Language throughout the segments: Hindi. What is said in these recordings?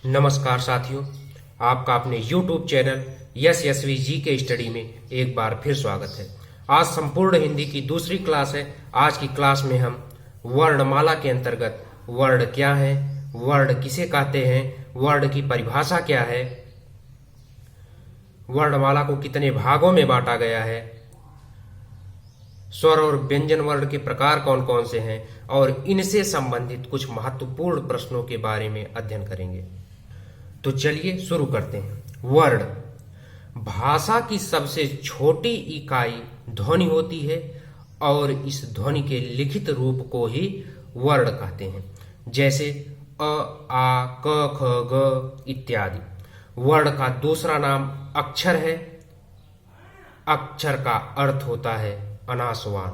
नमस्कार साथियों, आपका अपने YouTube चैनल यशस्वी जी के स्टडी में एक बार फिर स्वागत है। आज संपूर्ण हिंदी की दूसरी क्लास है। आज की क्लास में हम वर्णमाला के अंतर्गत वर्ण क्या है, वर्ण किसे कहते हैं, वर्ण की परिभाषा क्या है, वर्णमाला को कितने भागों में बांटा गया है, स्वर और व्यंजन वर्ण के प्रकार कौन कौन से हैं और इनसे संबंधित कुछ महत्वपूर्ण प्रश्नों के बारे में अध्ययन करेंगे। तो चलिए शुरू करते हैं। वर्ण भाषा की सबसे छोटी इकाई ध्वनि होती है और इस ध्वनि के लिखित रूप को ही वर्ण कहते हैं, जैसे अ, आ, क, ख, ग इत्यादि। वर्ण का दूसरा नाम अक्षर है। अक्षर का अर्थ होता है अनासवान,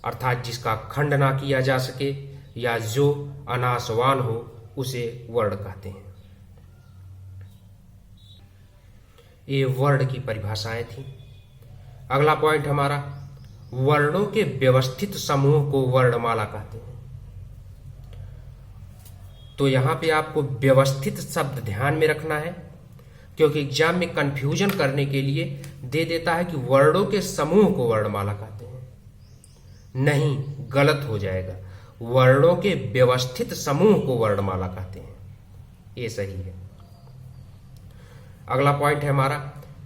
अर्थात जिसका खंड ना किया जा सके या जो अनासवान हो उसे वर्ण कहते हैं। ये वर्ण की परिभाषाएं थी। अगला पॉइंट हमारा, वर्णों के व्यवस्थित समूह को वर्णमाला कहते हैं। तो यहां पे आपको व्यवस्थित शब्द ध्यान में रखना है, क्योंकि एग्जाम में कंफ्यूजन करने के लिए दे देता है कि वर्णों के समूह को वर्णमाला कहते हैं। नहीं, गलत हो जाएगा। वर्णों के व्यवस्थित समूह को वर्णमाला कहते हैं, ये सही है। अगला पॉइंट है हमारा,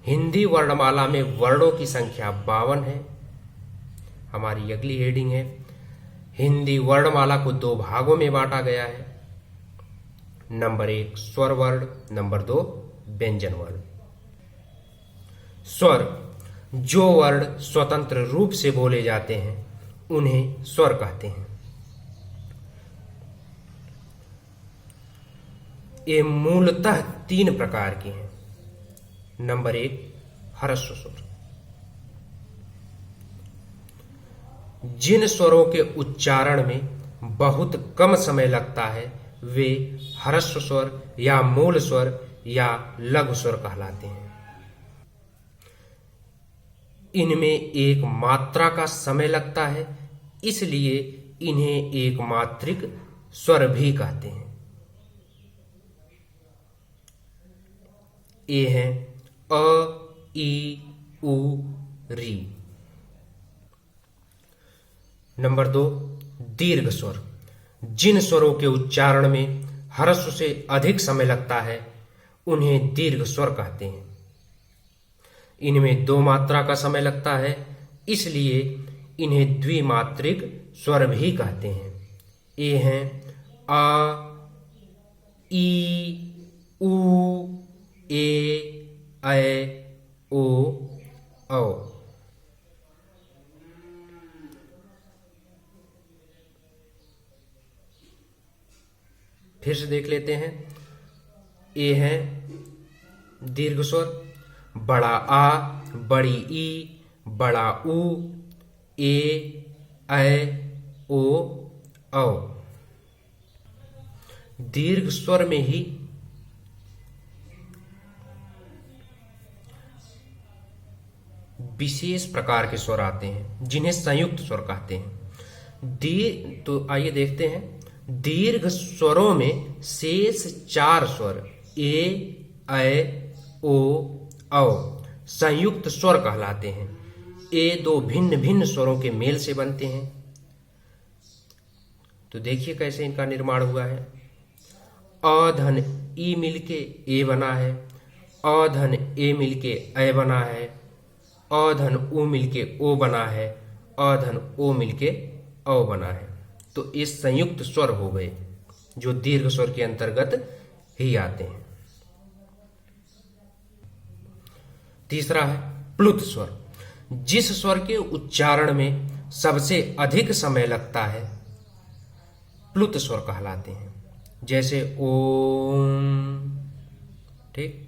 हिंदी वर्णमाला में वर्णों की संख्या 52 है। हमारी अगली हेडिंग है, हिंदी वर्णमाला को 2 भागों में बांटा गया है। नंबर 1 स्वर वर्ण, नंबर 2 व्यंजन वर्ण। स्वर, जो वर्ण स्वतंत्र रूप से बोले जाते हैं उन्हें स्वर कहते हैं। ये मूलतः 3 प्रकार के हैं। नंबर 1 ह्रस्व स्वर। जिन स्वरों के उच्चारण में बहुत कम समय लगता है वे ह्रस्व स्वर या मूल स्वर या लघु स्वर कहलाते हैं। इनमें एक मात्रा का समय लगता है, इसलिए इन्हें एक मात्रिक स्वर भी कहते हैं। ये हैं अ, ई, उ, री। नंबर 2 दीर्घ स्वर। जिन स्वरों के उच्चारण में ह्रस्व से अधिक समय लगता है उन्हें दीर्घ स्वर कहते हैं। इनमें 2 मात्रा का समय लगता है, इसलिए इन्हें द्विमात्रिक स्वर भी कहते हैं। ये हैं आ, ई, उ, ए, ऐ, ओ, औ। फिर से देख लेते हैं। ए है दीर्घ स्वर, बड़ा आ, बड़ी ई, बड़ा उ, ए, ऐ, ओ, औ। दीर्घ स्वर में ही विशेष प्रकार के स्वर आते हैं जिन्हें संयुक्त स्वर कहते हैं। तो आइए देखते हैं। दीर्घ स्वरों में शेष 4 स्वर ए, ऐ, ओ, औ संयुक्त स्वर कहलाते हैं। ये 2 भिन्न भिन्न स्वरों के मेल से बनते हैं। तो देखिए कैसे इनका निर्माण हुआ है। अ धन ई मिलके ए बना है, अ धन ए मिलके ऐ बना है, अ धन उ मिलके ओ बना है, अ धन ओ मिलके औ बना है। तो ये संयुक्त स्वर हो गए जो दीर्घ स्वर के अंतर्गत ही आते हैं। तीसरा है प्लुत स्वर। जिस स्वर के उच्चारण में सबसे अधिक समय लगता है प्लुत स्वर कहलाते हैं, जैसे ओम। ठीक।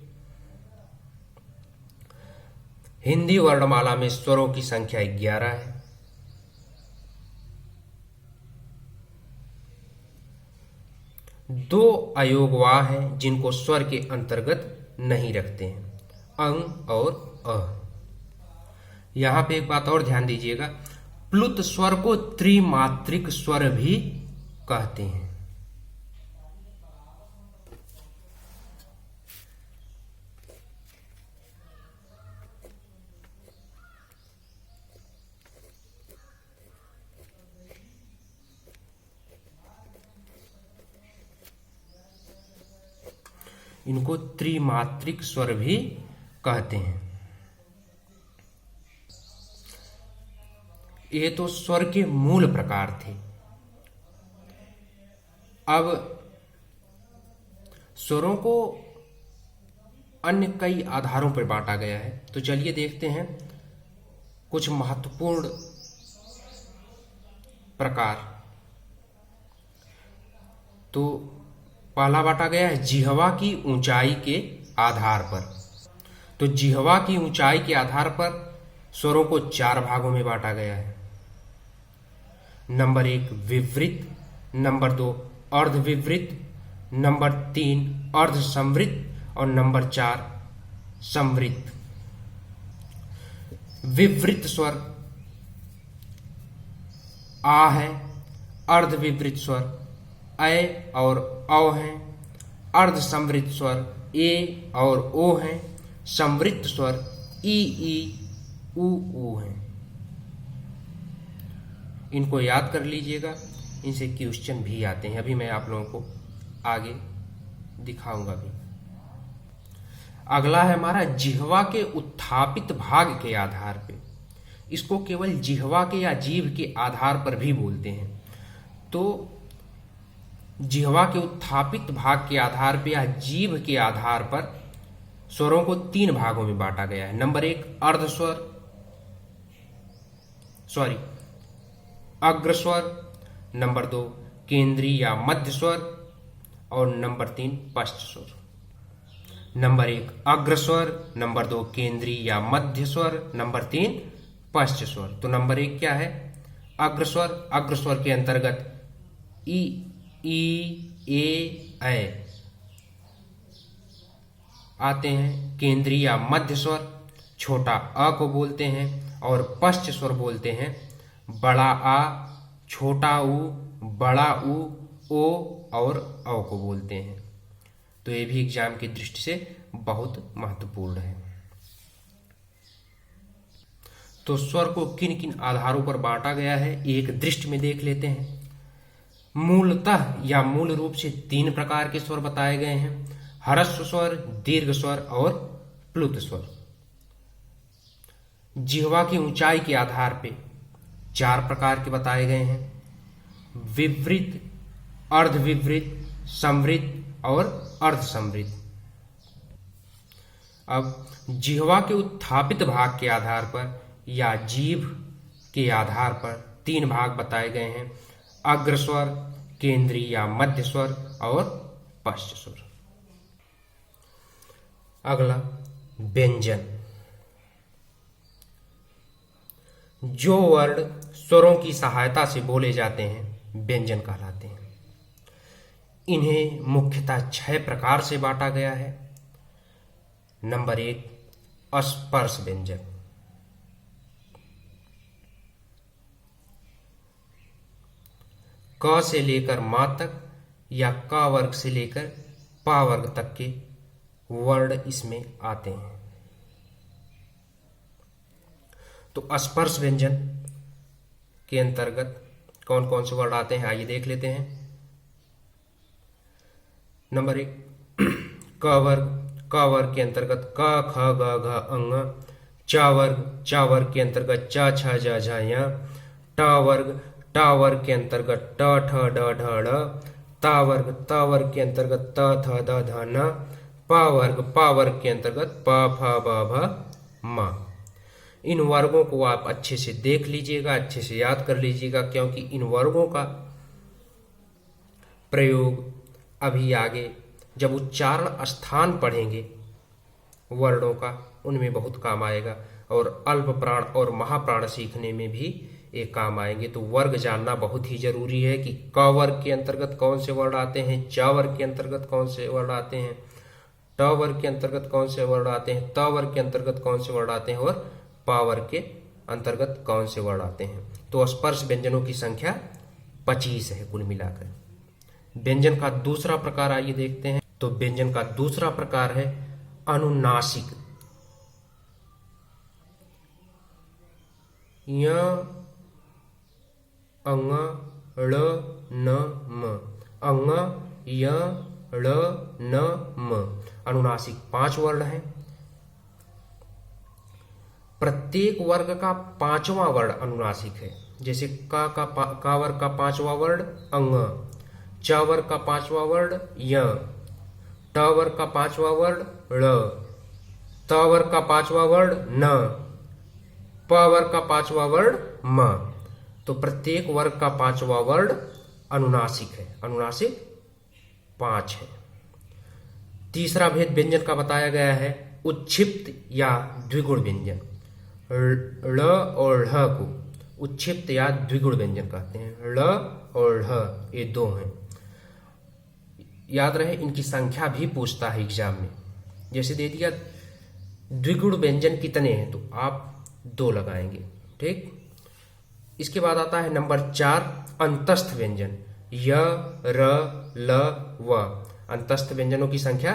हिंदी वर्णमाला में स्वरों की संख्या 11 है। दो अयोगवाह हैं जिनको स्वर के अंतर्गत नहीं रखते हैं, अंग और अ। यहां पे एक बात और ध्यान दीजिएगा, प्लुत स्वर को त्रिमात्रिक स्वर भी कहते हैं। इनको त्रिमात्रिक स्वर भी कहते हैं। ये तो स्वर के मूल प्रकार थे। अब स्वरों को अन्य कई आधारों पर बांटा गया है। तो चलिए देखते हैं कुछ महत्वपूर्ण प्रकार। तो पहला बांटा गया है जिह्वा की ऊंचाई के आधार पर। तो जिह्वा की ऊंचाई के आधार पर स्वरों को 4 भागों में बांटा गया है। नंबर 1 विवृत, नंबर 2 अर्धविवृत, नंबर 3 अर्धसंवृत और नंबर 4 संवृत। विवृत स्वर आ है, अर्धविवृत स्वर ऐ और औ हैं, अर्धसंवृत स्वर ए और ओ हैं, संवृत स्वर ई ऊ हैं। इनको याद कर लीजिएगा, इनसे क्वेश्चन भी आते हैं। अभी मैं आप लोगों को आगे दिखाऊंगा भी। अगला है हमारा जिह्वा के उत्थापित भाग के आधार पे। इसको केवल जिह्वा के या जीभ के आधार पर भी बोलते हैं। तो जिह्वा के उत्थापित भाग के आधार पे या जीभ के आधार पर स्वरों को 3 भागों में बांटा गया है। नंबर 1 अग्रस्वर, नंबर 2 केंद्रीय या मध्य स्वर और नंबर 3 पश्च स्वर। नंबर 1 अग्रस्वर, नंबर 2 केंद्रीय या मध्य स्वर, नंबर 3 पश्च स्वर। तो नंबर 1 क्या है? अग्रस्वर। अग्रस्वर के अंतर्गत ई ए आते हैं। केंद्रीय या मध्य स्वर छोटा अ को बोलते हैं और पश्च स्वर बोलते हैं बड़ा आ, छोटा ऊ, बड़ा ऊ, ओ और औ को बोलते हैं। तो ये भी एग्जाम की दृष्टि से बहुत महत्वपूर्ण है। तो स्वर को किन किन आधारों पर बांटा गया है एक दृष्टि में देख लेते हैं। मूलतः या मूल रूप से 3 प्रकार के स्वर बताए गए हैं: ह्रस्व स्वर, दीर्घ स्वर और प्लुत स्वर। जिह्वा की ऊंचाई के आधार पे 4 प्रकार के बताए गए हैं: विवृत, अर्धविवृत, संवृत और अर्धसंवृत। अब जिह्वा के उत्थापित भाग के आधार पर या जीभ के आधार पर 3 भाग बताए गए हैं: अग्रस्वर, केंद्रीय या मध्य स्वर और पश्च स्वर। अगला व्यंजन। जो वर्ण स्वरों की सहायता से बोले जाते हैं व्यंजन कहलाते हैं। इन्हें मुख्यतः 6 प्रकार से बांटा गया है। नंबर 1 स्पर्श व्यंजन। क से लेकर मा तक या क वर्ग से लेकर पा वर्ग तक के वर्ण इसमें आते हैं। तो स्पर्श व्यंजन के अंतर्गत कौन कौन से वर्ण आते हैं आइए देख लेते हैं। नंबर 1 क वर्ग। क वर्ग के अंतर्गत क ख ग घ अंग। च वर्ग के अंतर्गत च छ ज झ य। ट वर्ग के अंतर्गत ट ठ ड ढ ड़। त वर्ग के अंतर्गत त थ द ध न। पा वर्ग के अंतर्गत प फ ब भ म। इन वर्गों को आप अच्छे से देख लीजिएगा, अच्छे से याद कर लीजिएगा, क्योंकि इन वर्गों का प्रयोग अभी आगे जब उच्चारण स्थान पढ़ेंगे वर्णों का उनमें बहुत काम आएगा और अल्प प्राण और महाप्राण सीखने में भी एक काम आएंगे। तो वर्ग जानना बहुत ही जरूरी है कि क वर्ग के अंतर्गत कौन से वर्ण आते हैं, च वर्ग के अंतर्गत कौन से वर्ण आते हैं, ट वर्ग के अंतर्गत कौन से वर्ण आते हैं, त वर्ग के अंतर्गत कौन से वर्ण आते हैं और पा वर्ग के अंतर्गत कौन से वर्ण आते हैं। तो स्पर्श व्यंजनों की संख्या 25 है कुल मिलाकर। व्यंजन का दूसरा प्रकार आइए देखते हैं। तो व्यंजन का दूसरा प्रकार है अनुनासिक। य अंग ळ न म। अंग य ळ, न, म। अनुनासिक 5 वर्ण हैं। प्रत्येक वर्ग का 5वां वर्ण अनुनासिक है। जैसे का वर्ग का 5वां वर्ण अंग, च वर्ग का 5वां वर्ण य, ट वर्ग का 5वां वर्ण ळ, त वर्ग का 5वां वर्ण न, प वर्ग का 5वां वर्ण म। तो प्रत्येक वर्ग का 5वां वर्ण अनुनासिक है। अनुनासिक 5 है। तीसरा भेद व्यंजन का बताया गया है उच्छिप्त या द्विगुण व्यंजन। ळ और ढ को उच्छिप्त या द्विगुण व्यंजन कहते हैं। ळ और ढ ये 2 हैं। याद रहे इनकी संख्या भी पूछता है एग्जाम में। जैसे दे दिया द्विगुण व्यंजन कितने हैं तो आप 2 लगाएंगे। ठीक। इसके बाद आता है नंबर 4 अंतस्थ व्यंजन। य, र, ल, व। अंतस्थ व्यंजनों की संख्या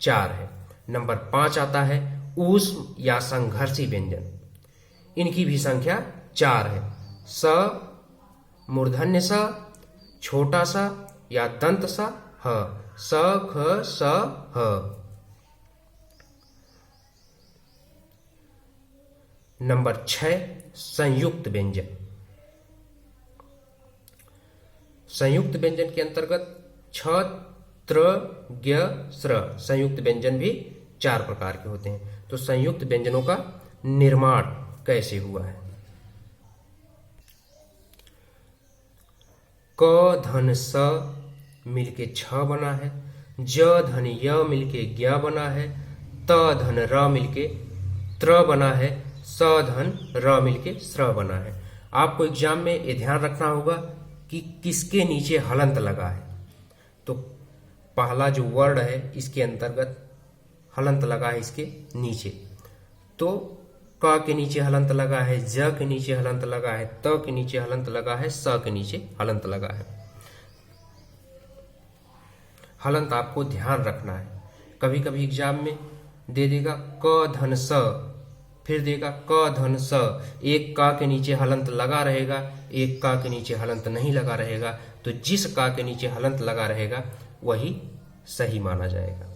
4 है। नंबर 5 आता है ऊष्म या संघर्षी व्यंजन। इनकी भी संख्या 4 है। स, मूर्धन्य स, छोटा सा या दंत सा ह। स, ख, स, ह। नंबर 6 संयुक्त व्यंजन। संयुक्त व्यंजन के अंतर्गत छ, त्र, ज्ञ, स्र संयुक्त व्यंजन भी 4 प्रकार के होते हैं। तो संयुक्त व्यंजनों का निर्माण कैसे हुआ है? क धन स मिलके छ बना है, ज धन य मिलके ज्ञ बना है, त धन र मिलके त्र बना है, स धन र मिलके स्र बना है। आपको एग्जाम में ये ध्यान रखना होगा कि किसके नीचे हलंत लगा है। तो पहला जो वर्ण है इसके अंतर्गत हलंत लगा है इसके नीचे। तो क के नीचे हलंत लगा है, ज के नीचे हलंत लगा है, त के नीचे हलंत लगा है, स के नीचे हलंत लगा है। हलंत आपको ध्यान रखना है। कभी कभी एग्जाम में दे देगा क धन स, फिर देगा क धन स। एक का के नीचे हलंत लगा रहेगा, एक का के नीचे हलंत नहीं लगा रहेगा। तो जिस का के नीचे हलंत लगा रहेगा वही सही माना जाएगा।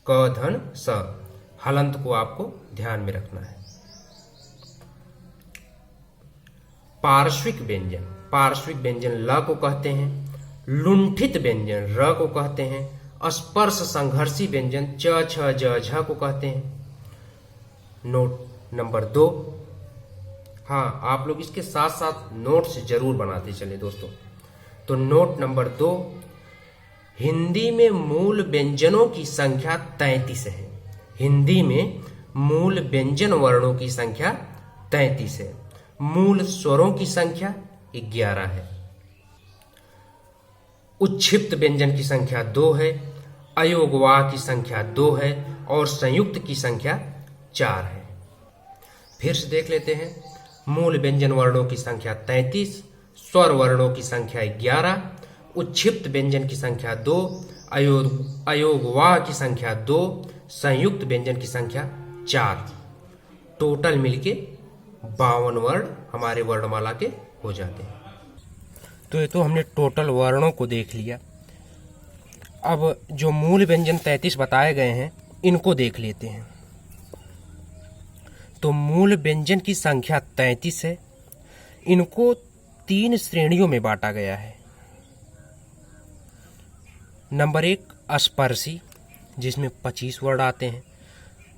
क धन स हलंत को आपको ध्यान में रखना है। पार्श्विक व्यंजन। पार्श्विक व्यंजन ल को कहते हैं। लुंठित व्यंजन र को कहते हैं। स्पर्श संघर्षी व्यंजन च, छ, ज, झ को कहते हैं। Note number 2। हाँ, आप लोग इसके साथ साथ नोट्स जरूर बनाते चले दोस्तों। तो नोट नंबर 2, हिंदी में मूल व्यंजनों की संख्या 33 है। हिंदी में मूल व्यंजन वर्णों की संख्या 33 है। मूल स्वरों की संख्या 11 है। उच्छिप्त व्यंजन की संख्या 2 है, अयोगवाह की संख्या 2 है और संयुक्त की संख्या 4 है। फिर से देख लेते हैं। मूल व्यंजन वर्णों की संख्या 33, स्वर वर्णों की संख्या 11, उच्छिप्त व्यंजन की संख्या 2, अयोगवाह की संख्या 2, संयुक्त व्यंजन की संख्या 4। टोटल मिलके 52 वर्ण हमारे वर्णमाला के हो जाते हैं। तो ये तो हमने टोटल वर्णों को देख लिया। अब जो मूल व्यंजन 33 बताए गए हैं इनको देख लेते हैं। तो मूल व्यंजन की संख्या 33 है। इनको 3 श्रेणियों में बांटा गया है। नंबर 1 स्पर्शी जिसमें 25 वर्ण आते हैं।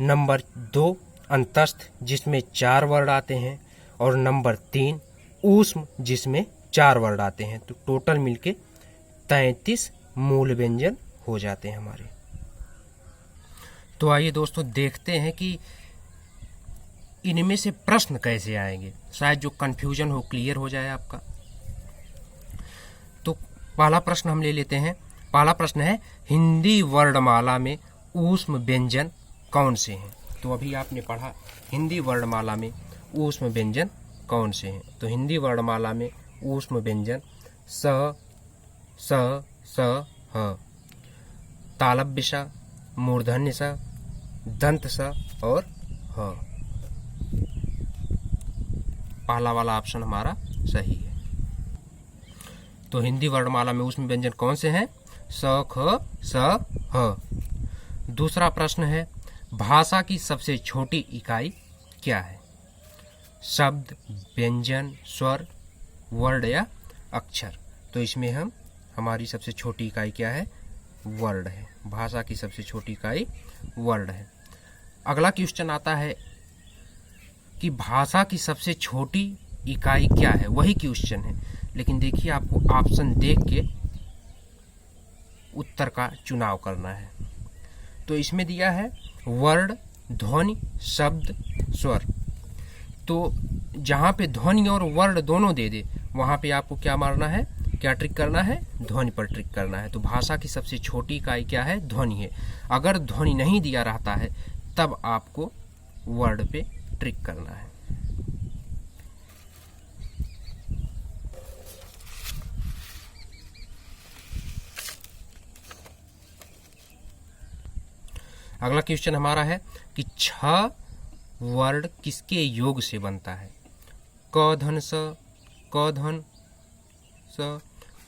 नंबर 2 अंतस्थ जिसमें 4 वर्ण आते हैं। और नंबर 3 ऊष्म जिसमें 4 वर्ण आते हैं। तो टोटल मिलके 33 मूल व्यंजन हो जाते हैं हमारे। तो आइए दोस्तों देखते हैं कि इनमें से प्रश्न कैसे आएंगे, शायद जो कंफ्यूजन हो क्लियर हो जाए आपका। तो पहला प्रश्न हम ले लेते हैं। पहला प्रश्न है हिंदी वर्णमाला में ऊष्म व्यंजन कौन से हैं? तो अभी आपने पढ़ा हिंदी वर्णमाला में ऊष्म व्यंजन कौन से हैं। तो हिंदी वर्णमाला में ऊष्म व्यंजन स, स, स, ह, तालव्य स, मूर्धन्य स, दंत स और ह। पहला वाला ऑप्शन हमारा सही है। तो हिंदी वर्णमाला में ऊष्म व्यंजन कौन से हैं? स ख स ह। दूसरा प्रश्न है, भाषा की सबसे छोटी इकाई क्या है? शब्द, व्यंजन, स्वर, वर्ड या अक्षर? तो इसमें हमारी सबसे छोटी इकाई क्या है? वर्ड है। भाषा की सबसे छोटी इकाई वर्ड है। अगला क्वेश्चन आता है कि भाषा की सबसे छोटी इकाई क्या है? वही क्वेश्चन है, लेकिन देखिए आपको ऑप्शन देख के उत्तर का चुनाव करना है। तो इसमें दिया है वर्ड, ध्वनि, शब्द, स्वर। तो जहाँ पे ध्वनि और वर्ड दोनों दे दे वहाँ पे आपको क्या मारना है, क्या ट्रिक करना है? ध्वनि पर ट्रिक करना है। तो भाषा की सबसे छोटी इकाई क्या है? ध्वनि है। अगर ध्वनि नहीं दिया रहता है तब आपको वर्ड पे ट्रिक करना है। अगला क्वेश्चन हमारा है कि 6 वर्ड किसके योग से बनता है? क धन स, क धन स,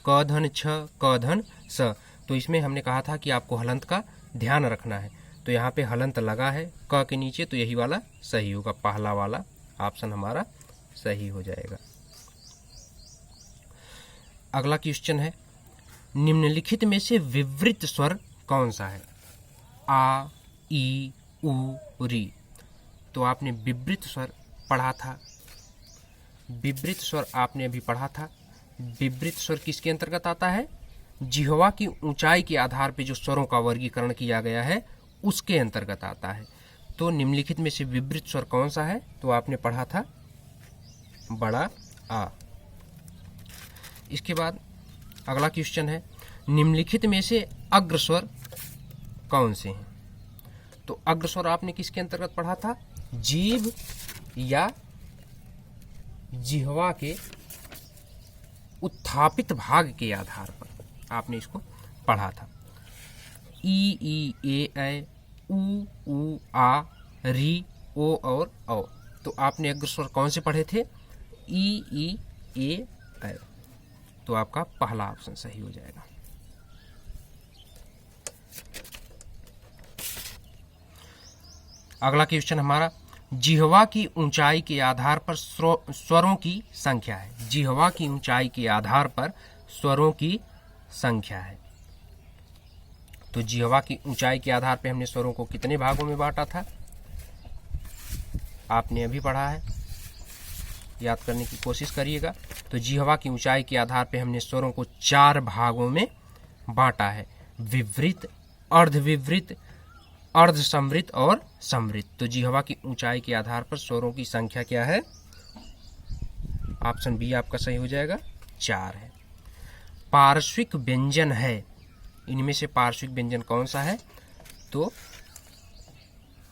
क धन छ, क धन स। तो इसमें हमने कहा था कि आपको हलंत का ध्यान रखना है। तो यहाँ पे हलंत लगा है क के नीचे, तो यही वाला सही होगा। पहला वाला ऑप्शन हमारा सही हो जाएगा। अगला क्वेश्चन है, निम्नलिखित में से विवृत स्वर कौन सा है? आ, ई, उ, री। तो आपने विवृत स्वर पढ़ा था। विवृत स्वर आपने अभी पढ़ा था। विवृत स्वर किसके अंतर्गत आता है? जिह्वा की ऊंचाई के आधार पर जो स्वरों का वर्गीकरण किया गया है उसके अंतर्गत आता है। तो निम्नलिखित में से विवृत स्वर कौन सा है? तो आपने पढ़ा था बड़ा आ। इसके बाद अगला क्वेश्चन है, निम्नलिखित में से अग्र स्वर कौन से हैं? तो अग्र स्वर आपने किसके अंतर्गत पढ़ा था? जीभ या जिह्वा के उत्थापित भाग के आधार पर आपने इसको पढ़ा था। ई, ए, उ, आ, री, ओ और औ। तो आपने अग्र स्वर कौन से पढ़े थे? ई, ए, ऐ। तो आपका पहला ऑप्शन सही हो जाएगा। अगला क्वेश्चन हमारा, जिह्वा की ऊंचाई के आधार पर स्वरों की संख्या है। जिह्वा की ऊंचाई के आधार पर स्वरों की संख्या है। तो जिह्वा की ऊंचाई के आधार पर हमने स्वरों को कितने भागों में बांटा था? आपने अभी पढ़ा है, याद करने की कोशिश करिएगा। तो जिह्वा की ऊंचाई के आधार पर हमने स्वरों को 4 भागों में बांटा है। विवृत, अर्धविवृत, अर्धसमृत और समृत। तो जिह्वा की ऊंचाई के आधार पर स्वरों की संख्या क्या है? ऑप्शन बी आपका सही हो जाएगा, 4 है। पार्श्विक व्यंजन है, इनमें से पार्श्विक व्यंजन कौन सा है? तो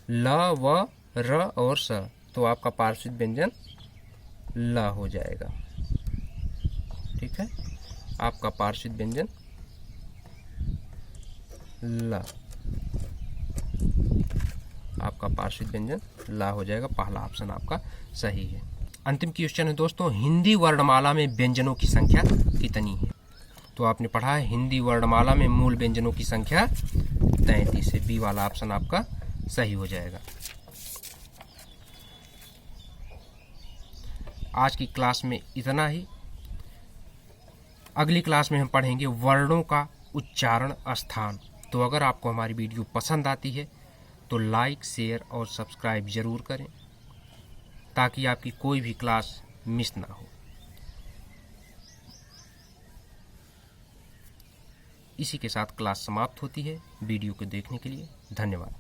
ल, व, र और स। तो आपका पार्श्विक व्यंजन ल हो जाएगा। ठीक है, आपका पार्श्विक व्यंजन ल, आपका पार्श्विक व्यंजन ला हो जाएगा। पहला ऑप्शन आपका सही है। अंतिम क्वेश्चन है दोस्तों, हिंदी वर्णमाला में व्यंजनों की संख्या कितनी है? तो आपने पढ़ा है हिंदी वर्णमाला में मूल व्यंजनों की संख्या 33 है। बी वाला ऑप्शन आपका सही हो जाएगा। आज की क्लास में इतना ही। अगली क्लास में हम पढ़ेंगे वर्णों का उच्चारण स्थान। तो अगर आपको हमारी वीडियो पसंद आती है तो लाइक, शेयर और सब्सक्राइब जरूर करें ताकि आपकी कोई भी क्लास मिस ना हो। इसी के साथ क्लास समाप्त होती है। वीडियो को देखने के लिए धन्यवाद।